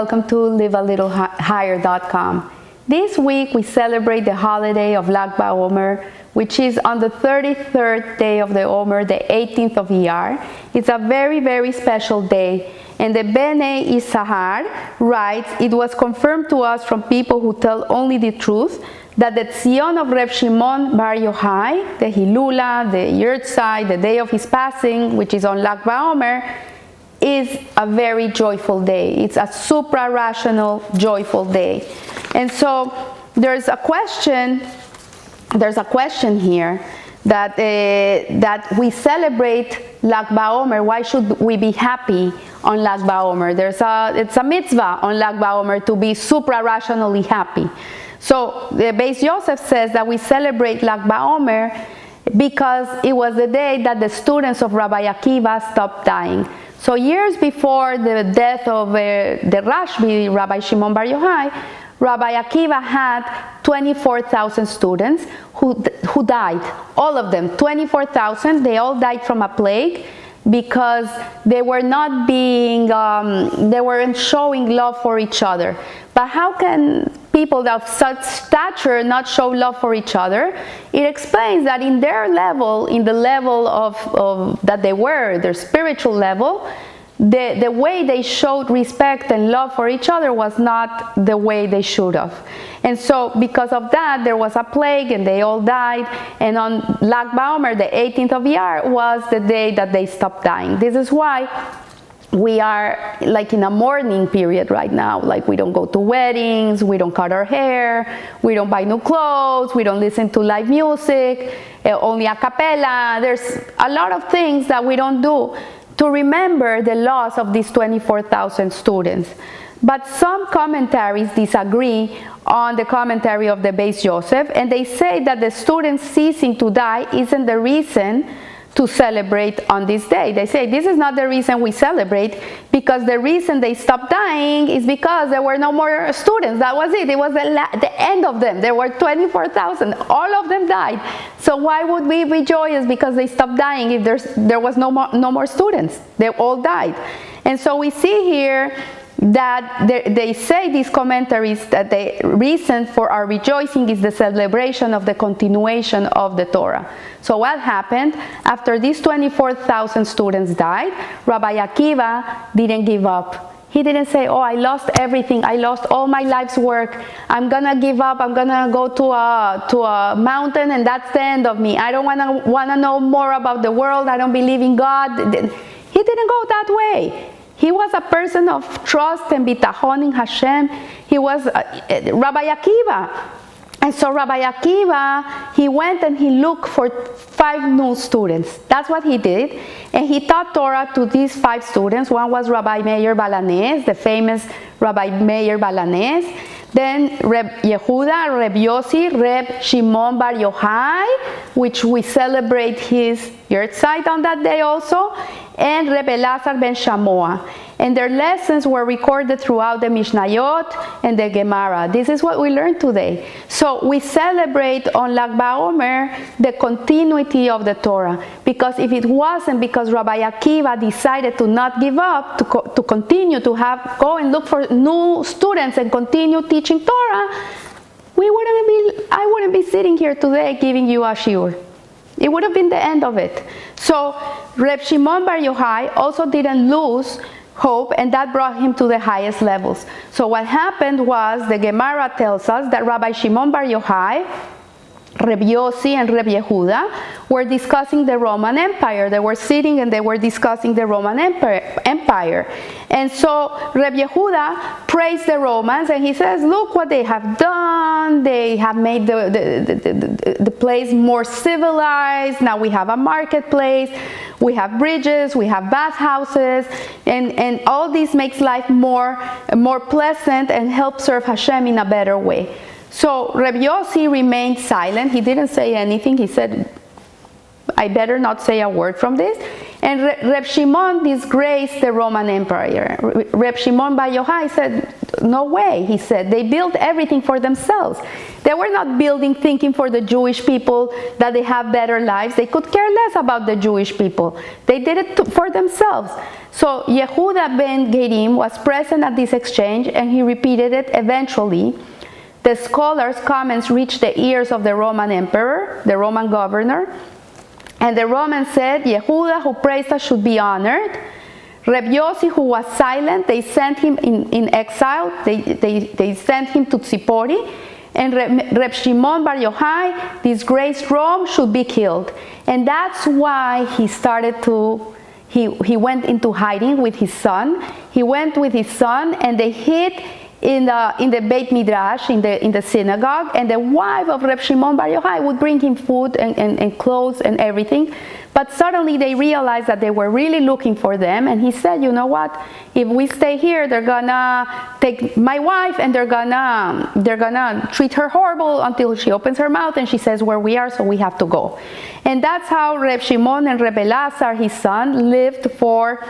welcome to livealittlehigher.com. This week we celebrate the holiday of Lag BaOmer, which is on the 33rd day of the Omer, the 18th of Iyar. It's a very, very special day. And the Bnei Issachar writes, it was confirmed to us from people who tell only the truth that the Tzion of Reb Shimon Bar Yochai, the Hilula, the Yurtzai, the day of his passing, which is on Lag BaOmer, is a very joyful day. It's a supra-rational, joyful day. And so there's a question here that we celebrate Lag BaOmer. Why should we be happy on Lag BaOmer? It's a mitzvah on Lag BaOmer to be supra-rationally happy. So the Beis Yosef says that we celebrate Lag BaOmer because it was the day that the students of Rabbi Akiva stopped dying. So years before the death of the Rashbi, Rabbi Shimon Bar Yochai, Rabbi Akiva had 24,000 students who died. All of them, 24,000. They all died from a plague because they weren't showing love for each other. But how can people of such stature not show love for each other? It explains that in their level, in the level of that they were, their spiritual level, the way they showed respect and love for each other was not the way they should have. And so because of that, there was a plague and they all died. And on Lag BaOmer, the 18th of Iyar, was the day that they stopped dying. This is why we are like in a mourning period right now. Like we don't go to weddings, we don't cut our hair, we don't buy new clothes, we don't listen to live music, only a cappella. There's a lot of things that we don't do to remember the loss of these 24,000 students. But some commentaries disagree on the commentary of the Beis Yosef, and they say that the students ceasing to die isn't the reason to celebrate on this day. They say this is not the reason we celebrate, because the reason they stopped dying is because there were no more students. That was it. It was the end of them. There were 24,000. All of them died. So why would we be joyous because they stopped dying if there was no more students? They all died. And so we see here that they say, these commentaries, that the reason for our rejoicing is the celebration of the continuation of the Torah. So what happened? After these 24,000 students died, Rabbi Akiva didn't give up. He didn't say, oh, I lost everything. I lost all my life's work. I'm going to give up. I'm going to go to a mountain and that's the end of me. I don't want to know more about the world. I don't believe in God. He didn't go that way. He was a person of trust and bitachon in Hashem. He was Rabbi Akiva. And so Rabbi Akiva, he went and he looked for 5 new students. That's what he did. And he taught Torah to these 5 students. One was Rabbi Meir Balanés, the famous Rabbi Meir Balanés. Then Reb Yehuda, Reb Yossi, Reb Shimon Bar Yochai, which we celebrate his Yurtzeit on that day also, and Reb Elazar ben Shamoa. And their lessons were recorded throughout the Mishnayot and the Gemara. This is what we learned today. So we celebrate on Lag BaOmer the continuity of the Torah. Because if it wasn't because Rabbi Akiva decided to not give up, to continue to go and look for new students and continue teaching Torah, I wouldn't be sitting here today giving you a shiur. It would have been the end of it. So Reb Shimon Bar Yochai also didn't lose hope, and that brought him to the highest levels. So what happened was, the Gemara tells us that Rabbi Shimon Bar Yochai, Reb Yossi, and Reb Yehuda were discussing the Roman Empire. They were sitting and they were discussing the Roman Empire. And so Reb Yehuda praised the Romans and he says, look what they have done. They have made the place more civilized. Now we have a marketplace. We have bridges, we have bathhouses, and all this makes life more pleasant and helps serve Hashem in a better way. So Reb Yossi remained silent. He didn't say anything. He said, I better not say a word from this. And Reb Shimon disgraced the Roman Empire. Reb Shimon Bar Yochai said, no way, he said. They built everything for themselves. They were not building thinking for the Jewish people that they have better lives. They could care less about the Jewish people. They did it for themselves. So Yehuda ben Gerim was present at this exchange, and he repeated it eventually. The scholars' comments reached the ears of the Roman emperor, the Roman governor, and the Romans said, Yehuda, who praised us, should be honored. Reb Yossi, who was silent, they sent him in exile. They sent him to Tzipori. And Reb Shimon Bar Yochai, disgraced Rome, should be killed. And that's why he started to, he went into hiding with his son. He went with his son, and they hid in the Beit Midrash, in the synagogue, and the wife of Reb Shimon Bar Yochai would bring him food and clothes and everything. But suddenly they realized that they were really looking for them, and he said, you know what, if we stay here, they're gonna take my wife and they're gonna treat her horrible until she opens her mouth and she says where we are, so we have to go. And that's how Reb Shimon and Reb Elazar, his son, lived for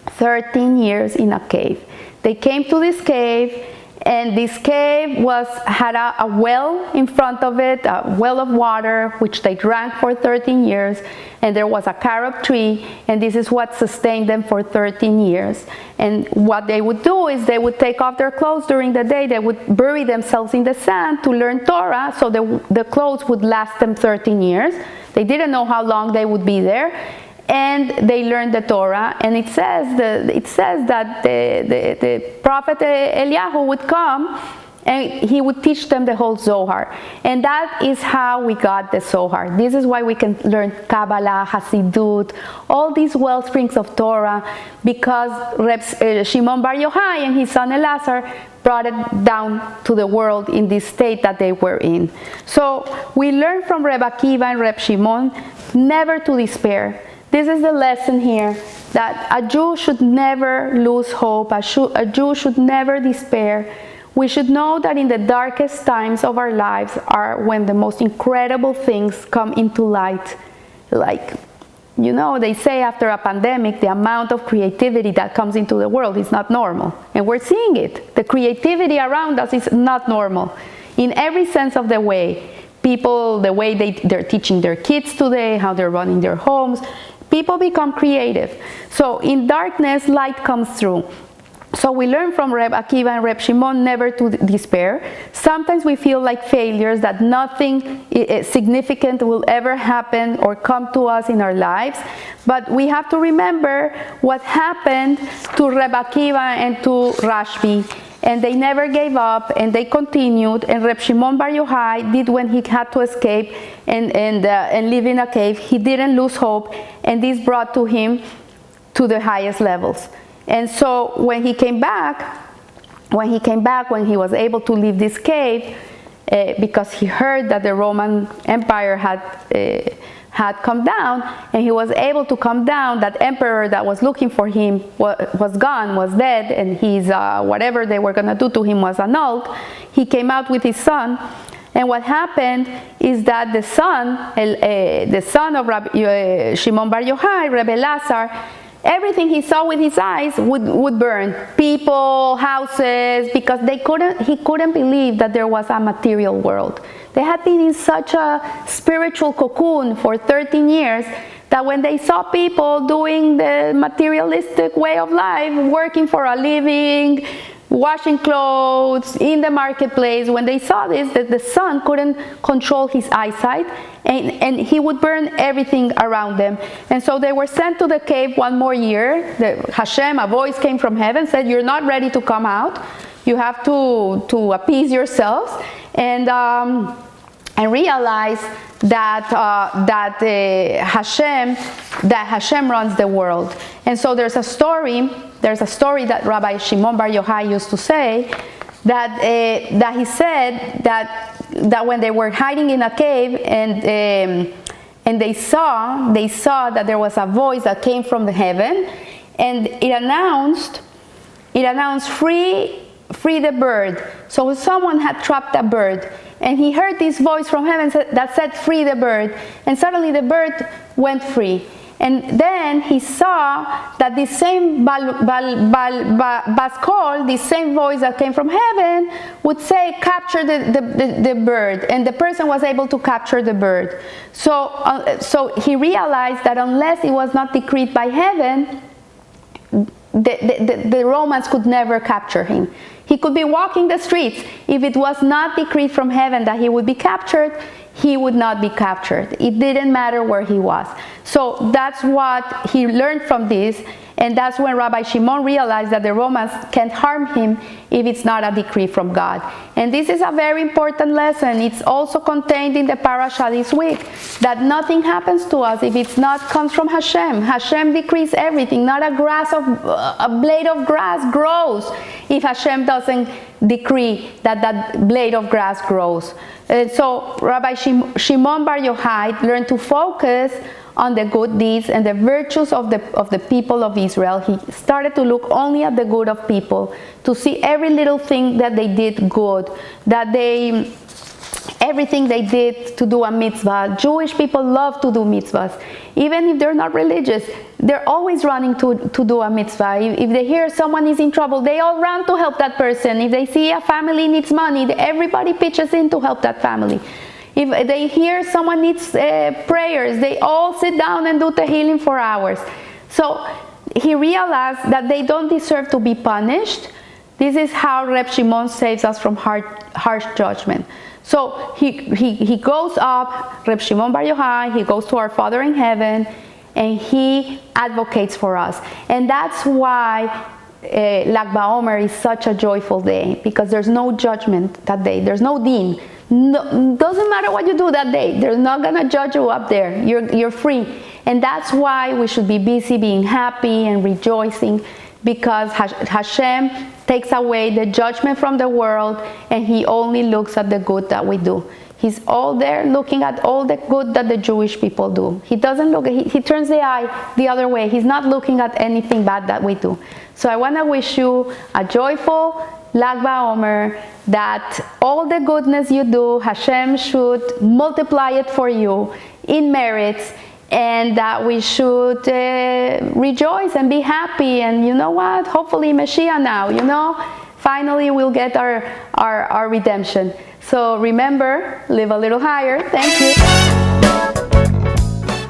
13 years in a cave. They came to this cave, and this cave had a well in front of it, a well of water, which they drank for 13 years, and there was a carob tree, and this is what sustained them for 13 years. And what they would do is they would take off their clothes during the day, they would bury themselves in the sand to learn Torah, so the clothes would last them 13 years. They didn't know how long they would be there. And they learned the Torah, and it says that the prophet Eliyahu would come and he would teach them the whole Zohar. And that is how we got the Zohar. This is why we can learn Kabbalah, Hasidut, all these well springs of Torah, because Reb Shimon Bar Yochai and his son Elazar brought it down to the world in this state that they were in. So we learn from Reb Akiva and Reb Shimon never to despair. This is the lesson here, that a Jew should never lose hope, a Jew should never despair. We should know that in the darkest times of our lives are when the most incredible things come into light. Like, you know, they say after a pandemic, the amount of creativity that comes into the world is not normal. And we're seeing it. The creativity around us is not normal in every sense of the way. People, the way they're teaching their kids today, how they're running their homes, people become creative. So in darkness, light comes through. So we learn from Reb Akiva and Reb Shimon never to despair. Sometimes we feel like failures, that nothing significant will ever happen or come to us in our lives. But we have to remember what happened to Reb Akiva and to Rashbi. And they never gave up, and they continued. And Reb Shimon Bar Yochai did when he had to escape and live in a cave. He didn't lose hope, and this brought to him to the highest levels. And so when he came back, when he was able to leave this cave, because he heard that the Roman Empire had come down, and he was able to come down, that emperor that was looking for him was gone, was dead, and his whatever they were going to do to him was annulled. He came out with his son, and what happened is that the son of Shimon Bar Yochai, Reb Elazar, everything he saw with his eyes would burn. People, houses, because he couldn't believe that there was a material world. They had been in such a spiritual cocoon for 13 years that when they saw people doing the materialistic way of life, working for a living, washing clothes in the marketplace, when they saw this, that the son couldn't control his eyesight, and he would burn everything around them. And so they were sent to the cave one more year. Hashem, a voice came from heaven, said, you're not ready to come out. You have to appease yourselves and realize that Hashem runs the world. And so there's a story that Rabbi Shimon Bar Yochai used to say, that he said that when they were hiding in a cave and they saw that there was a voice that came from the heaven, and it announced free the bird. So someone had trapped a bird, and he heard this voice from heaven that said free the bird, and suddenly the bird went free. And then he saw that the same Baskol, the same voice that came from heaven, would say, capture the bird. And the person was able to capture the bird. So he realized that unless it was not decreed by heaven, the Romans could never capture him. He could be walking the streets. If it was not decreed from heaven that he would be captured, he would not be captured. It didn't matter where he was. So that's what he learned from this, and that's when Rabbi Shimon realized that the Romans can't harm him if it's not a decree from God. And this is a very important lesson. It's also contained in the parasha this week, that nothing happens to us if it's not comes from Hashem. Hashem decrees everything. Not a blade of grass grows if Hashem doesn't decree that blade of grass grows. And so Rabbi Shimon Bar Yochai learned to focus on the good deeds and the virtues of the people of Israel. He started to look only at the good of people, to see every little thing that they did good, everything they did to do a mitzvah. Jewish people love to do mitzvahs. Even if they're not religious, they're always running to do a mitzvah. If they hear someone is in trouble, they all run to help that person. If they see a family needs money, everybody pitches in to help that family. If they hear someone needs prayers, they all sit down and do tehillim for hours. So he realized that they don't deserve to be punished. This is how Reb Shimon saves us from harsh judgment. So he goes up, Reb Shimon Bar Yochai, he goes to our Father in heaven, and he advocates for us. And that's why Lag BaOmer is such a joyful day, because there's no judgment that day. There's no din. No, doesn't matter what you do that day. They're not going to judge you up there. You're free. And that's why we should be busy being happy and rejoicing, because Hashem takes away the judgment from the world, and he only looks at the good that we do. He's all there looking at all the good that the Jewish people do. He doesn't look, he turns the eye the other way. He's not looking at anything bad that we do. So I want to wish you a joyful Lag BaOmer, that all the goodness you do, Hashem should multiply it for you in merits, and that we should rejoice and be happy. And you know what? Hopefully Mashiach now, finally we'll get our redemption. So remember, live a little higher. Thank you.